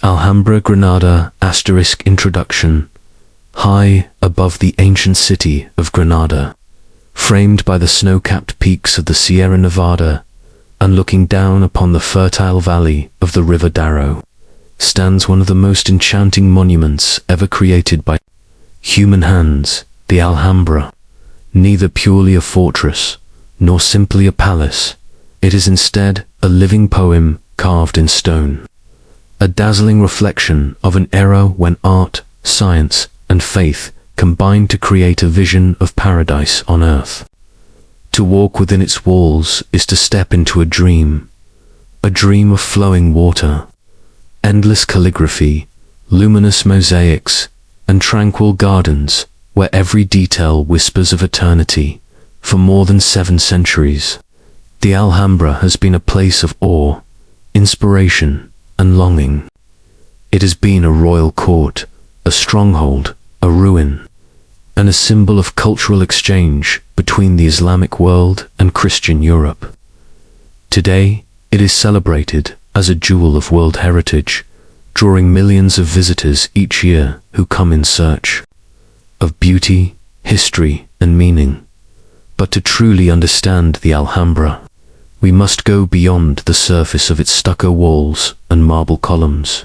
Alhambra, Granada * introduction. High above the ancient city of Granada, framed by the snow-capped peaks of the Sierra Nevada, and looking down upon the fertile valley of the River Darro, stands one of the most enchanting monuments ever created by human hands, the Alhambra. Neither purely a fortress, nor simply a palace, it is instead a living poem carved in stone. A dazzling reflection of an era when art, science, and faith combined to create a vision of paradise on earth. To walk within its walls is to step into a dream of flowing water, endless calligraphy, luminous mosaics, and tranquil gardens where every detail whispers of eternity. For more than 7 centuries, the Alhambra has been a place of awe, inspiration, and longing. It has been a royal court, a stronghold, a ruin, and a symbol of cultural exchange between the Islamic world and Christian Europe. Today, it is celebrated as a jewel of world heritage, drawing millions of visitors each year who come in search of beauty, history, and meaning. But to truly understand the Alhambra, we must go beyond the surface of its stucco walls and marble columns.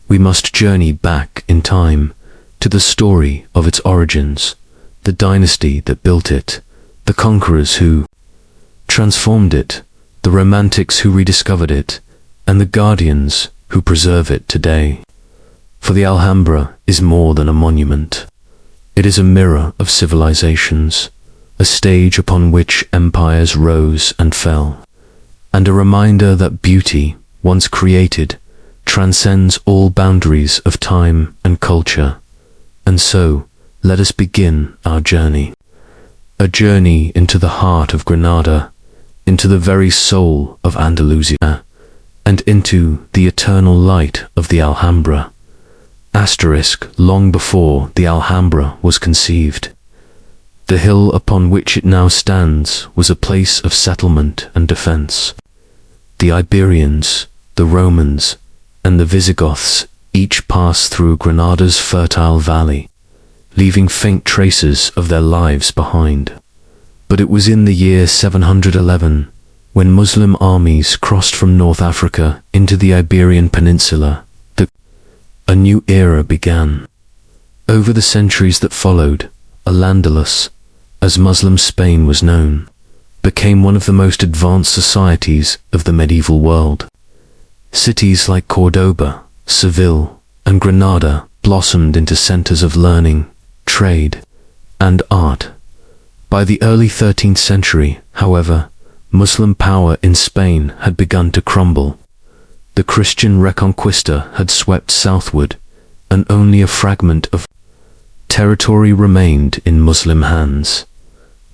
We must journey back in time to the story of its origins, the dynasty that built it, the conquerors who transformed it, the romantics who rediscovered it, and the guardians who preserve it today. For the Alhambra is more than a monument. It is a mirror of civilizations, a stage upon which empires rose and fell, and a reminder that beauty, once created, transcends all boundaries of time and culture. And so, let us begin our journey. A journey into the heart of Granada, into the very soul of Andalusia, and into the eternal light of the Alhambra. Long before the Alhambra was conceived, the hill upon which it now stands was a place of settlement and defense. The Iberians, the Romans, and the Visigoths each passed through Granada's fertile valley, leaving faint traces of their lives behind. But it was in the year 711, when Muslim armies crossed from North Africa into the Iberian Peninsula, that a new era began. Over the centuries that followed, Al-Andalus, as Muslim Spain was known, became one of the most advanced societies of the medieval world. Cities like Cordoba, Seville, and Granada blossomed into centers of learning, trade, and art. By the early 13th century, however, Muslim power in Spain had begun to crumble. The Christian Reconquista had swept southward, and only a fragment of territory remained in Muslim hands: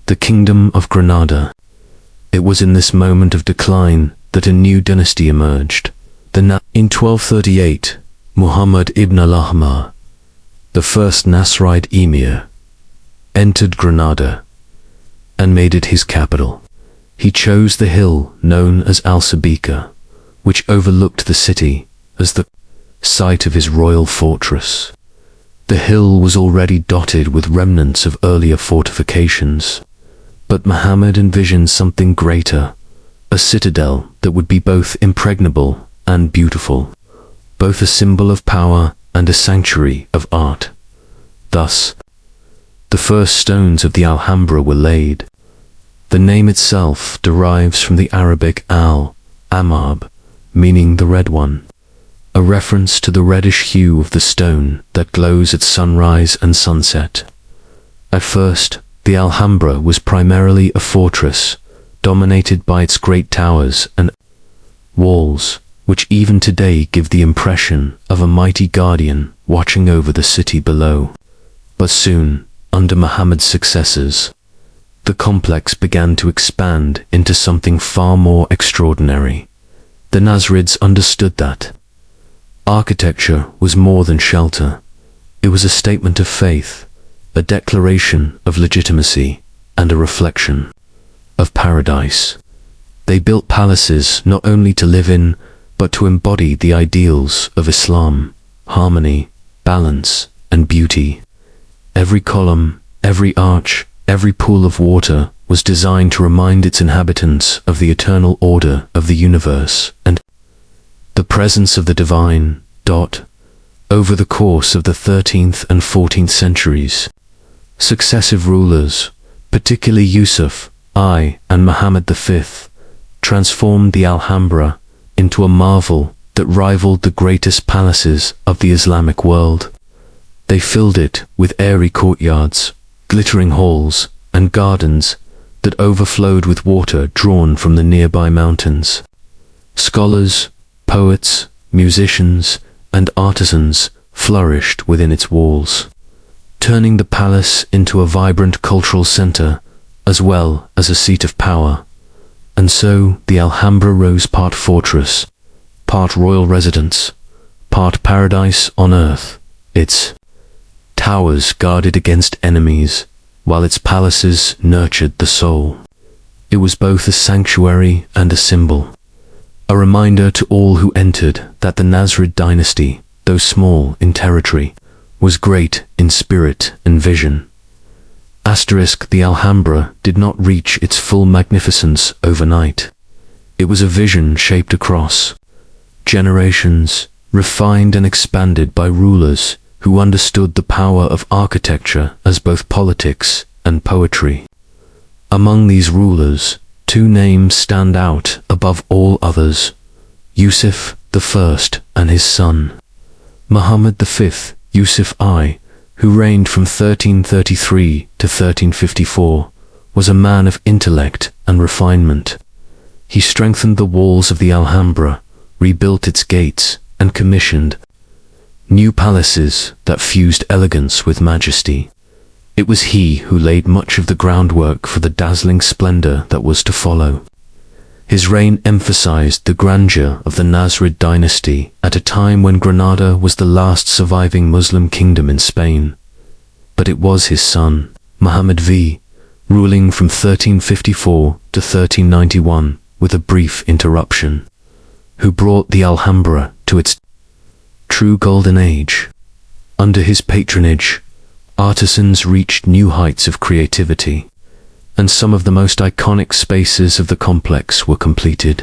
the Kingdom of Granada. It was in this moment of decline that a new dynasty emerged. In 1238, Muhammad ibn al-Ahmar, the first Nasrid emir, entered Granada and made it his capital. He chose the hill known as Al-Sabika, which overlooked the city, as the site of his royal fortress. The hill was already dotted with remnants of earlier fortifications, but Muhammad envisioned something greater, a citadel that would be both impregnable and beautiful, both a symbol of power and a sanctuary of art. Thus, the first stones of the Alhambra were laid. The name itself derives from the Arabic al-Amab, meaning the red one, a reference to the reddish hue of the stone that glows at sunrise and sunset. At first, the Alhambra was primarily a fortress, dominated by its great towers and walls, which even today give the impression of a mighty guardian watching over the city below. But soon, under Muhammad's successors, the complex began to expand into something far more extraordinary. The Nasrids understood that architecture was more than shelter. It was a statement of faith, a declaration of legitimacy, and a reflection of paradise. They built palaces not only to live in, but to embody the ideals of Islam: harmony, balance, and beauty. Every column, every arch, every pool of water was designed to remind its inhabitants of the eternal order of the universe and the presence of the divine. Over the course of the 13th and 14th centuries, successive rulers, particularly Yusuf I and Muhammad V, transformed the Alhambra into a marvel that rivaled the greatest palaces of the Islamic world. They filled it with airy courtyards, glittering halls, and gardens that overflowed with water drawn from the nearby mountains. Scholars, poets, musicians, and artisans flourished within its walls, turning the palace into a vibrant cultural center as well as a seat of power. And so the Alhambra rose part fortress, part royal residence, part paradise on earth. Its towers guarded against enemies, while its palaces nurtured the soul. It was both a sanctuary and a symbol, a reminder to all who entered that the Nasrid dynasty, though small in territory, was great in spirit and vision. The Alhambra did not reach its full magnificence overnight. It was a vision shaped across generations, refined and expanded by rulers who understood the power of architecture as both politics and poetry. Among these rulers, two names stand out above all others: Yusuf I and his son, Muhammad V. Yusuf I, who reigned from 1333 to 1354, was a man of intellect and refinement. He strengthened the walls of the Alhambra, rebuilt its gates, and commissioned new palaces that fused elegance with majesty. It was he who laid much of the groundwork for the dazzling splendor that was to follow. His reign emphasized the grandeur of the Nasrid dynasty at a time when Granada was the last surviving Muslim kingdom in Spain. But it was his son, Muhammad V, ruling from 1354 to 1391 with a brief interruption, who brought the Alhambra to its true golden age. Under his patronage, artisans reached new heights of creativity, and some of the most iconic spaces of the complex were completed.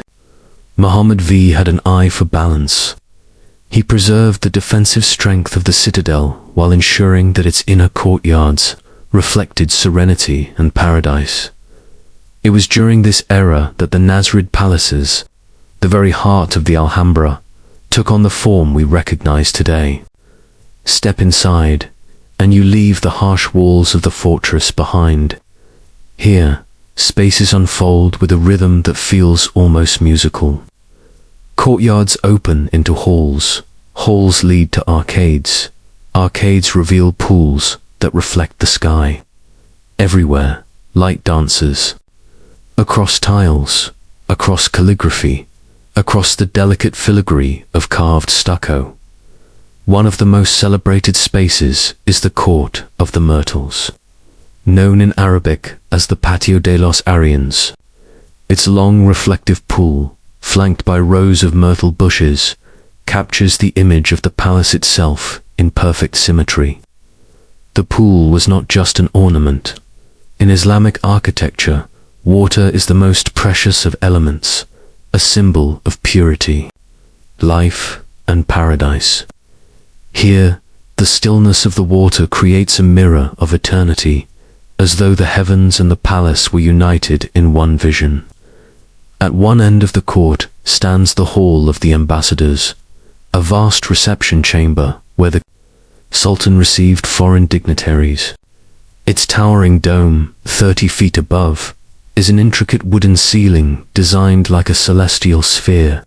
Muhammad V had an eye for balance. He preserved the defensive strength of the citadel while ensuring that its inner courtyards reflected serenity and paradise. It was during this era that the Nasrid palaces, the very heart of the Alhambra, took on the form we recognize today. Step inside, and you leave the harsh walls of the fortress behind. Here, spaces unfold with a rhythm that feels almost musical. Courtyards open into halls, halls lead to arcades, arcades reveal pools that reflect the sky. Everywhere, light dances. Across tiles, across calligraphy, across the delicate filigree of carved stucco. One of the most celebrated spaces is the Court of the Myrtles, known in Arabic as the Patio de los Arians. Its long reflective pool, flanked by rows of myrtle bushes, captures the image of the palace itself in perfect symmetry. The pool was not just an ornament. In Islamic architecture, water is the most precious of elements, a symbol of purity, life, and paradise. Here, the stillness of the water creates a mirror of eternity, as though the heavens and the palace were united in one vision. At one end of the court stands the Hall of the Ambassadors, a vast reception chamber where the Sultan received foreign dignitaries. Its towering dome, 30 feet above, is an intricate wooden ceiling designed like a celestial sphere,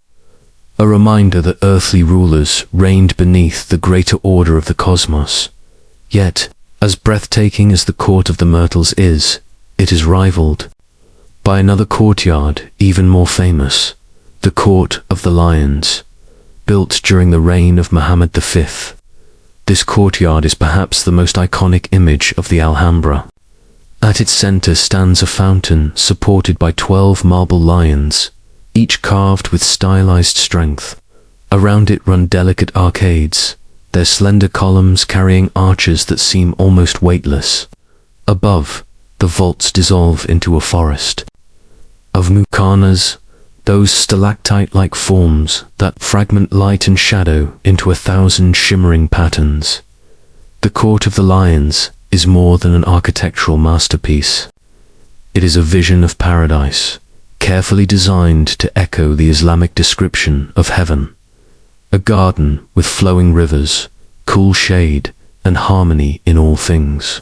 a reminder that earthly rulers reigned beneath the greater order of the cosmos. Yet, as breathtaking as the Court of the Myrtles is, it is rivaled by another courtyard even more famous, the Court of the Lions, built during the reign of Muhammad V. This courtyard is perhaps the most iconic image of the Alhambra. At its center stands a fountain supported by 12 marble lions, each carved with stylized strength. Around it run delicate arcades, their slender columns carrying arches that seem almost weightless. Above, the vaults dissolve into a forest of muqarnas, those stalactite-like forms that fragment light and shadow into 1,000 shimmering patterns. The Court of the Lions is more than an architectural masterpiece. It is a vision of paradise, carefully designed to echo the Islamic description of heaven. A garden with flowing rivers, cool shade, and harmony in all things.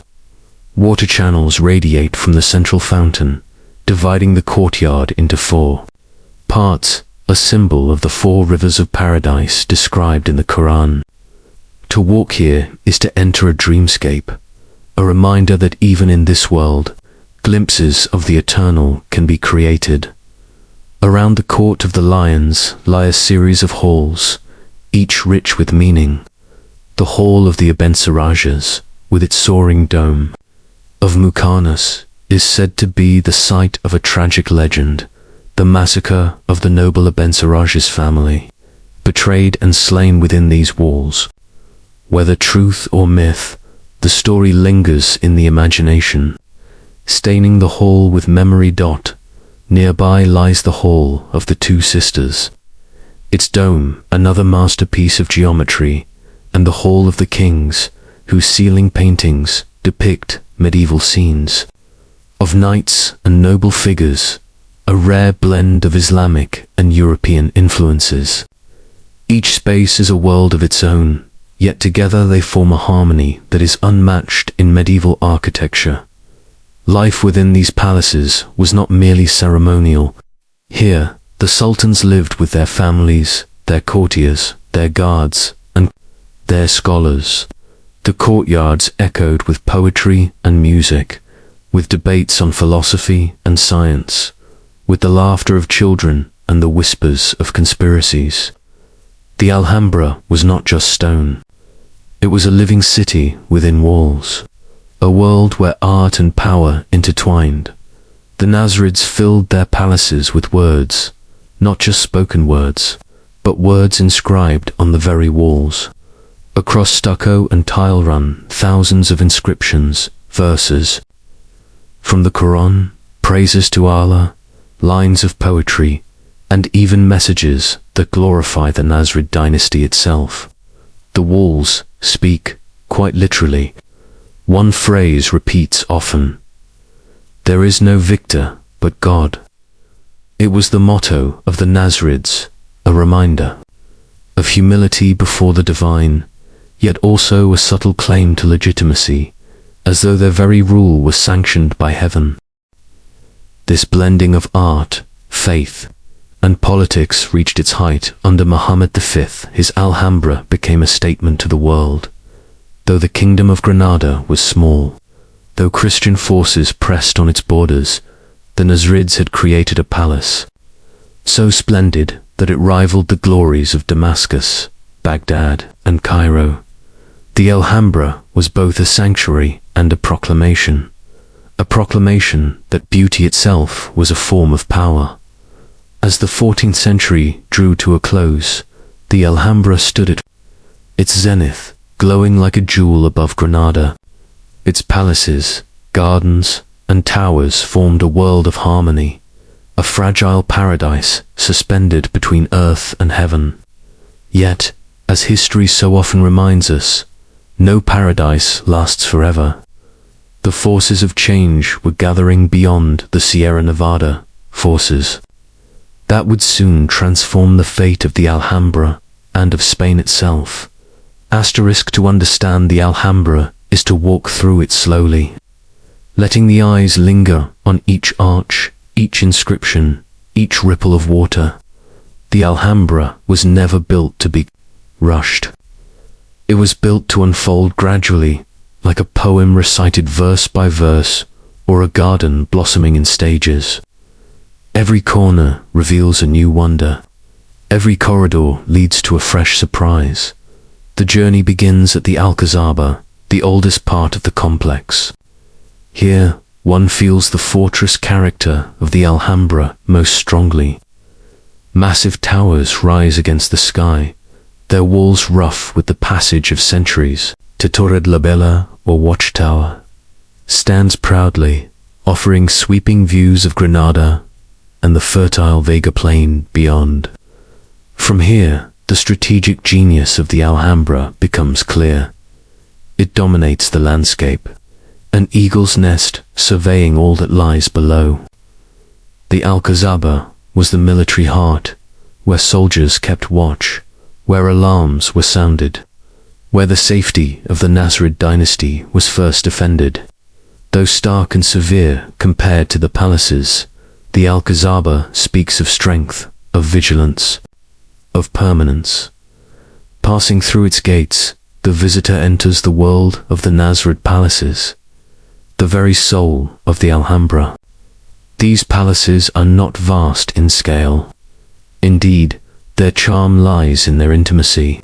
Water channels radiate from the central fountain, dividing the courtyard into 4 parts, a symbol of the 4 rivers of paradise described in the Quran. To walk here is to enter a dreamscape, a reminder that even in this world, glimpses of the eternal can be created. Around the Court of the Lions lie a series of halls, each rich with meaning. The Hall of the Abencerrages, with its soaring dome of muqarnas, is said to be the site of a tragic legend, the massacre of the noble Abencerrages family, betrayed and slain within these walls. Whether truth or myth, the story lingers in the imagination, staining the hall with memory. Nearby lies the Hall of the Two Sisters, its dome another masterpiece of geometry, and the Hall of the Kings, whose ceiling paintings depict medieval scenes of knights and noble figures, a rare blend of Islamic and European influences. Each space is a world of its own, yet together they form a harmony that is unmatched in medieval architecture. Life within these palaces was not merely ceremonial. Here, the sultans lived with their families, their courtiers, their guards, and their scholars. The courtyards echoed with poetry and music, with debates on philosophy and science, with the laughter of children and the whispers of conspiracies. The Alhambra was not just stone. It was a living city within walls, a world where art and power intertwined. The Nasrids filled their palaces with words, not just spoken words, but words inscribed on the very walls. Across stucco and tile run thousands of inscriptions, verses from the Quran, praises to Allah, lines of poetry, and even messages that glorify the Nasrid dynasty itself. The walls speak, quite literally. One phrase repeats often: "There is no victor but God." It was the motto of the Nasrids, a reminder of humility before the divine, yet also a subtle claim to legitimacy, as though their very rule was sanctioned by heaven. This blending of art, faith, and politics reached its height under Muhammad V. His Alhambra became a statement to the world. Though the kingdom of Granada was small, though Christian forces pressed on its borders, the Nasrids had created a palace so splendid that it rivaled the glories of Damascus, Baghdad, and Cairo. The Alhambra was both a sanctuary and a proclamation that beauty itself was a form of power. As the 14th century drew to a close, the Alhambra stood at its zenith, glowing like a jewel above Granada. Its palaces, gardens, and towers formed a world of harmony, a fragile paradise suspended between earth and heaven. Yet, as history so often reminds us, no paradise lasts forever. The forces of change were gathering beyond the Sierra Nevada forces that would soon transform the fate of the Alhambra and of Spain itself. To understand the Alhambra is to walk through it slowly, letting the eyes linger on each arch, each inscription, each ripple of water. The Alhambra was never built to be rushed. It was built to unfold gradually, like a poem recited verse by verse, or a garden blossoming in stages. Every corner reveals a new wonder. Every corridor leads to a fresh surprise. The journey begins at the Alcazaba, the oldest part of the complex. Here, one feels the fortress character of the Alhambra most strongly. Massive towers rise against the sky, their walls rough with the passage of centuries. To Torre la Bella, or Watchtower, stands proudly, offering sweeping views of Granada and the fertile Vega plain beyond. From here, the strategic genius of the Alhambra becomes clear. It dominates the landscape, an eagle's nest surveying all that lies below. The Alcazaba was the military heart, where soldiers kept watch, where alarms were sounded, where the safety of the Nasrid dynasty was first defended. Though stark and severe compared to the palaces, the Alcazaba speaks of strength, of vigilance, of permanence. Passing through its gates, the visitor enters the world of the Nasrid palaces, the very soul of the Alhambra. These palaces are not vast in scale. Indeed, their charm lies in their intimacy.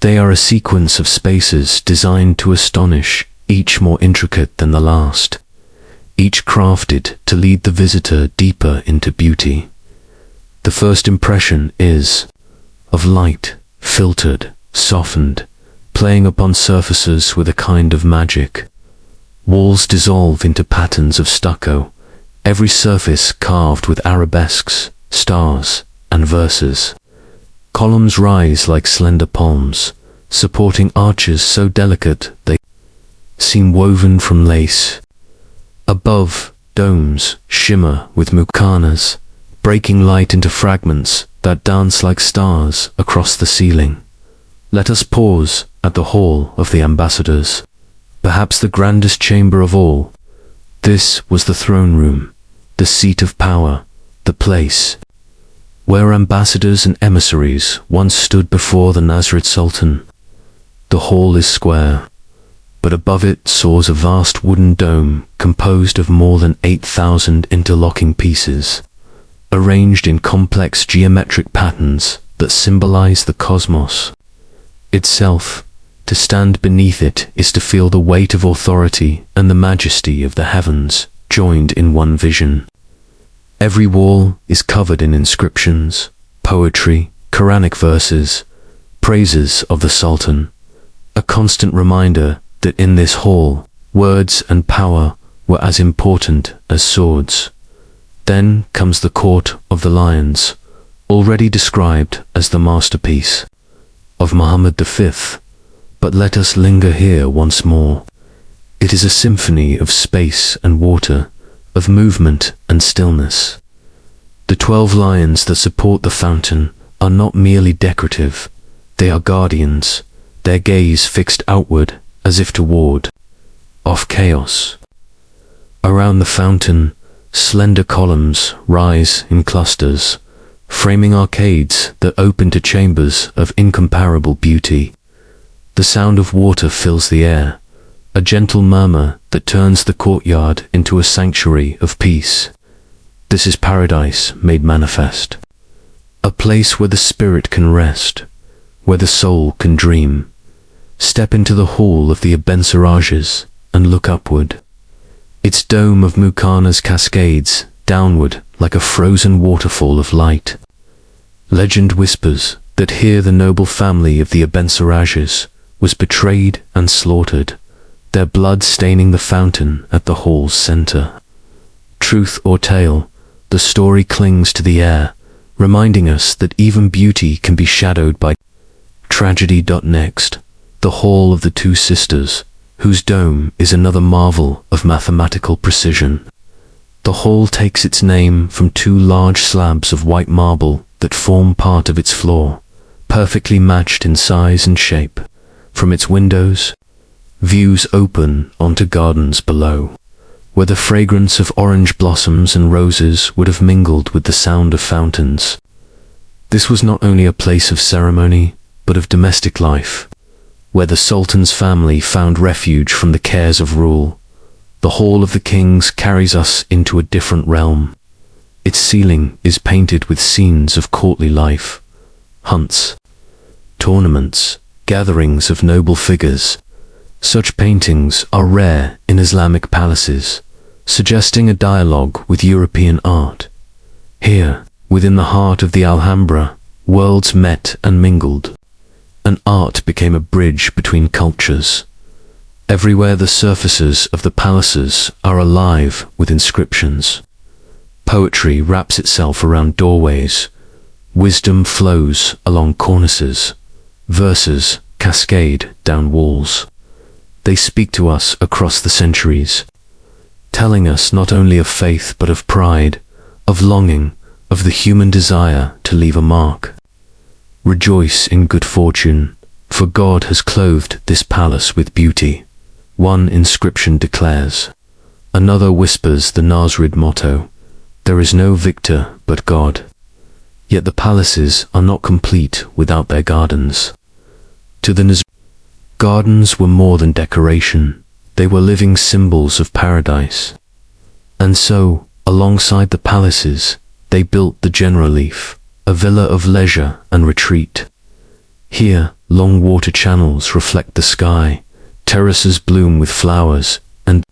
They are a sequence of spaces designed to astonish, each more intricate than the last, each crafted to lead the visitor deeper into beauty. The first impression is of light, filtered, softened, playing upon surfaces with a kind of magic. Walls dissolve into patterns of stucco, every surface carved with arabesques, stars, and verses. Columns rise like slender palms, supporting arches so delicate they seem woven from lace. Above, domes shimmer with muqarnas, breaking light into fragments that dance like stars across the ceiling. Let us pause at the Hall of the Ambassadors, perhaps the grandest chamber of all. This was the throne room, the seat of power, the place where ambassadors and emissaries once stood before the Nasrid Sultan. The hall is square, but above it soars a vast wooden dome composed of more than 8,000 interlocking pieces, arranged in complex geometric patterns that symbolize the cosmos itself. To stand beneath it is to feel the weight of authority and the majesty of the heavens joined in one vision. Every wall is covered in inscriptions, poetry, Quranic verses, praises of the Sultan, a constant reminder that in this hall, words and power were as important as swords. Then comes the Court of the Lions, already described as the masterpiece of Muhammad V, but let us linger here once more. It is a symphony of space and water, of movement and stillness. The 12 lions that support the fountain are not merely decorative, they are guardians, their gaze fixed outward as if to ward off chaos. Around the fountain, slender columns rise in clusters, framing arcades that open to chambers of incomparable beauty. The sound of water fills the air, a gentle murmur that turns the courtyard into a sanctuary of peace. This is paradise made manifest, a place where the spirit can rest, where the soul can dream. Step into the hall of the Abencerrages and look upward. Its dome of muqarnas cascades downward like a frozen waterfall of light. Legend whispers that here the noble family of the Abencerrages was betrayed and slaughtered, their blood staining the fountain at the hall's center. Truth or tale, the story clings to the air, reminding us that even beauty can be shadowed by tragedy. Next, the Hall of the Two Sisters, whose dome is another marvel of mathematical precision. The hall takes its name from 2 large slabs of white marble that form part of its floor, perfectly matched in size and shape. From its windows, views open onto gardens below, where the fragrance of orange blossoms and roses would have mingled with the sound of fountains. This was not only a place of ceremony, but of domestic life, where the Sultan's family found refuge from the cares of rule. The Hall of the Kings carries us into a different realm. Its ceiling is painted with scenes of courtly life, hunts, tournaments, gatherings of noble figures. Such paintings are rare in Islamic palaces, suggesting a dialogue with European art. Here, within the heart of the Alhambra, worlds met and mingled. and art became a bridge between cultures. Everywhere the surfaces of the palaces are alive with inscriptions. Poetry wraps itself around doorways, wisdom flows along cornices, verses cascade down walls. They speak to us across the centuries, telling us not only of faith but of pride, of longing, of the human desire to leave a mark. Rejoice in good fortune, for God has clothed this palace with beauty, one inscription declares. Another whispers the Nasrid motto, there is no victor but God. Yet the palaces are not complete without their gardens. To the Nasrid, gardens were more than decoration, they were living symbols of paradise. And so, alongside the palaces, they built the Generalife, a villa of leisure and retreat. Here, long water channels reflect the sky, terraces bloom with flowers, and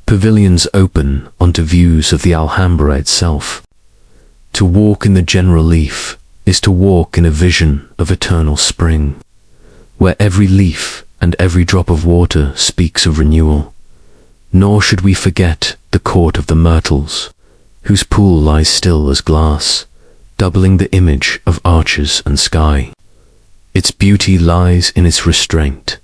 pavilions open onto views of the Alhambra itself. To walk in the Generalife is to walk in a vision of eternal spring, where every leaf and every drop of water speaks of renewal. Nor should we forget the court of the myrtles, whose pool lies still as glass, doubling the image of arches and sky. Its beauty lies in its restraint,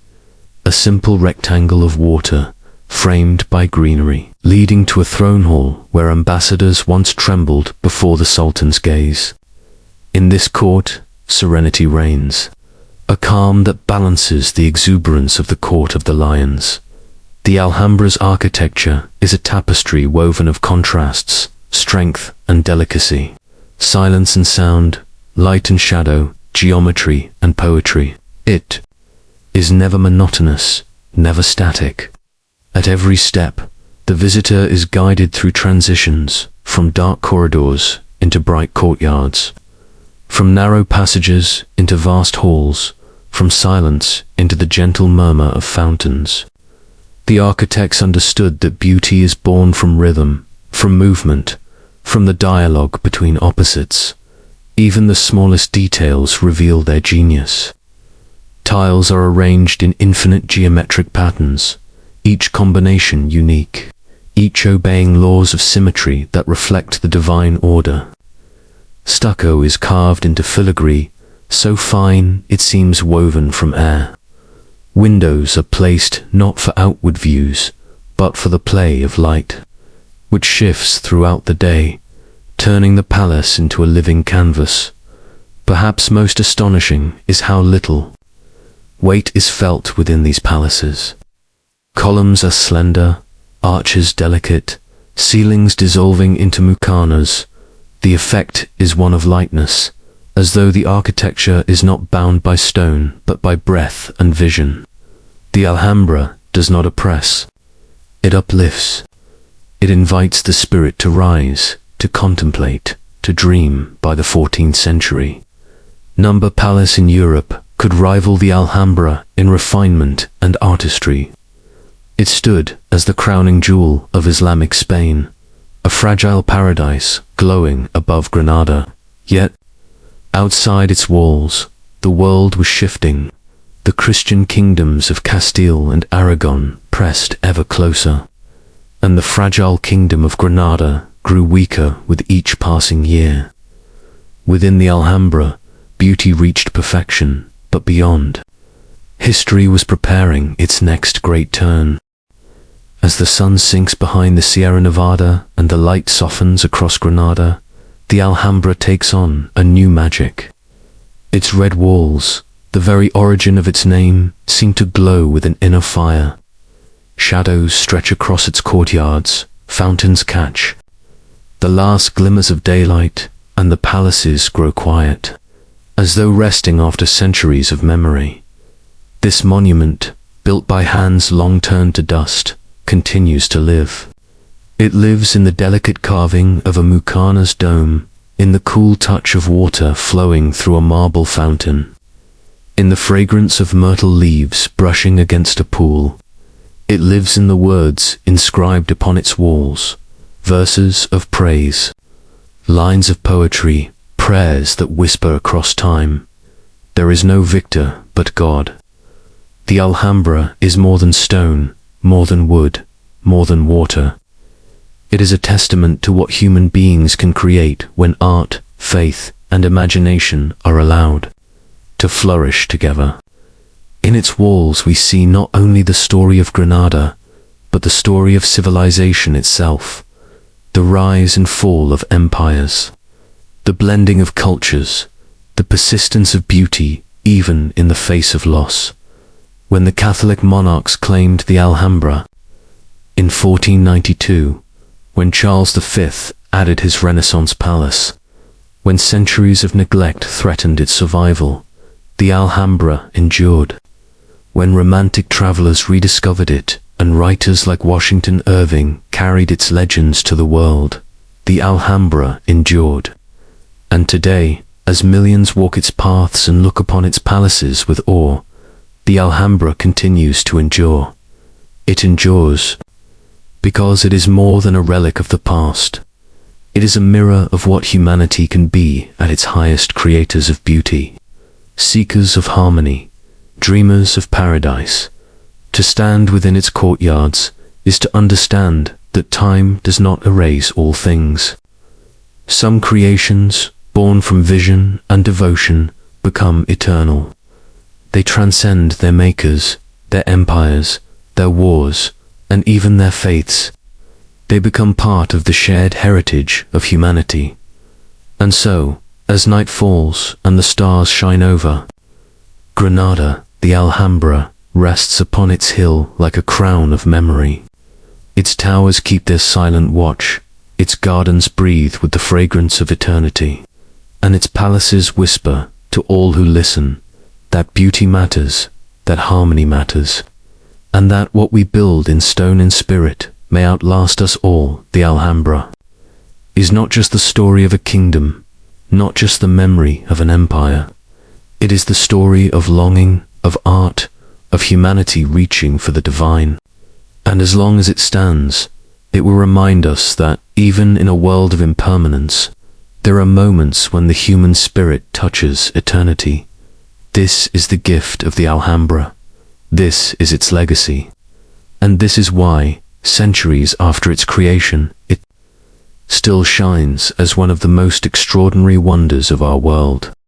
a simple rectangle of water framed by greenery, leading to a throne hall where ambassadors once trembled before the Sultan's gaze. In this court, serenity reigns, a calm that balances the exuberance of the court of the lions. The Alhambra's architecture is a tapestry woven of contrasts, strength and delicacy, silence and sound, light and shadow, geometry and poetry. It is never monotonous, never static. At every step, the visitor is guided through transitions, from dark corridors into bright courtyards, from narrow passages into vast halls, from silence into the gentle murmur of fountains. The architects understood that beauty is born from rhythm, from movement, from the dialogue between opposites. Even the smallest details reveal their genius. Tiles are arranged in infinite geometric patterns, each combination unique, each obeying laws of symmetry that reflect the divine order. Stucco is carved into filigree, so fine it seems woven from air. Windows are placed not for outward views, but for the play of light, which shifts throughout the day, turning the palace into a living canvas. Perhaps most astonishing is how little weight is felt within these palaces. Columns are slender, arches delicate, ceilings dissolving into muqarnas. The effect is one of lightness, as though the architecture is not bound by stone but by breath and vision. The Alhambra does not oppress, it uplifts. It invites the spirit to rise, to contemplate, to dream. By the 14th century, no palace in Europe could rival the Alhambra in refinement and artistry. It stood as the crowning jewel of Islamic Spain, a fragile paradise glowing above Granada. Yet, outside its walls, the world was shifting. The Christian kingdoms of Castile and Aragon pressed ever closer, and the fragile kingdom of Granada grew weaker with each passing year. Within the Alhambra, beauty reached perfection, but beyond, history was preparing its next great turn. As the sun sinks behind the Sierra Nevada and the light softens across Granada, the Alhambra takes on a new magic. Its red walls, the very origin of its name, seem to glow with an inner fire. Shadows stretch across its courtyards, fountains catch the last glimmers of daylight, and the palaces grow quiet, as though resting after centuries of memory. This monument, built by hands long turned to dust, continues to live. It lives in the delicate carving of a muqarnas dome, in the cool touch of water flowing through a marble fountain, in the fragrance of myrtle leaves brushing against a pool. It lives in the words inscribed upon its walls, verses of praise, lines of poetry, prayers that whisper across time. there is no victor but God. The Alhambra is more than stone, more than wood, more than water. It is a testament to what human beings can create when art, faith, and imagination are allowed to flourish together. In its walls we see not only the story of Granada, but the story of civilization itself, the rise and fall of empires, the blending of cultures, the persistence of beauty even in the face of loss. When the Catholic monarchs claimed the Alhambra in 1492, when Charles V added his Renaissance palace, when centuries of neglect threatened its survival, the Alhambra endured. When romantic travelers rediscovered it and writers like Washington Irving carried its legends to the world, the Alhambra endured. And today, as millions walk its paths and look upon its palaces with awe, the Alhambra continues to endure. It endures because it is more than a relic of the past. It is a mirror of what humanity can be at its highest, creators of beauty, seekers of harmony, dreamers of paradise. To stand within its courtyards is to understand that time does not erase all things. Some creations, born from vision and devotion, become eternal. They transcend their makers, their empires, their wars, and even their faiths. They become part of the shared heritage of humanity. And so, as night falls and the stars shine over, Granada, the Alhambra, rests upon its hill like a crown of memory. Its towers keep their silent watch, its gardens breathe with the fragrance of eternity, and its palaces whisper to all who listen that beauty matters, that harmony matters, and that what we build in stone and spirit may outlast us all. The Alhambra is not just the story of a kingdom, not just the memory of an empire. It is the story of longing, of art, of humanity reaching for the divine. And as long as it stands, it will remind us that, even in a world of impermanence, there are moments when the human spirit touches eternity. This is the gift of the Alhambra. This is its legacy. And this is why, centuries after its creation, it still shines as one of the most extraordinary wonders of our world.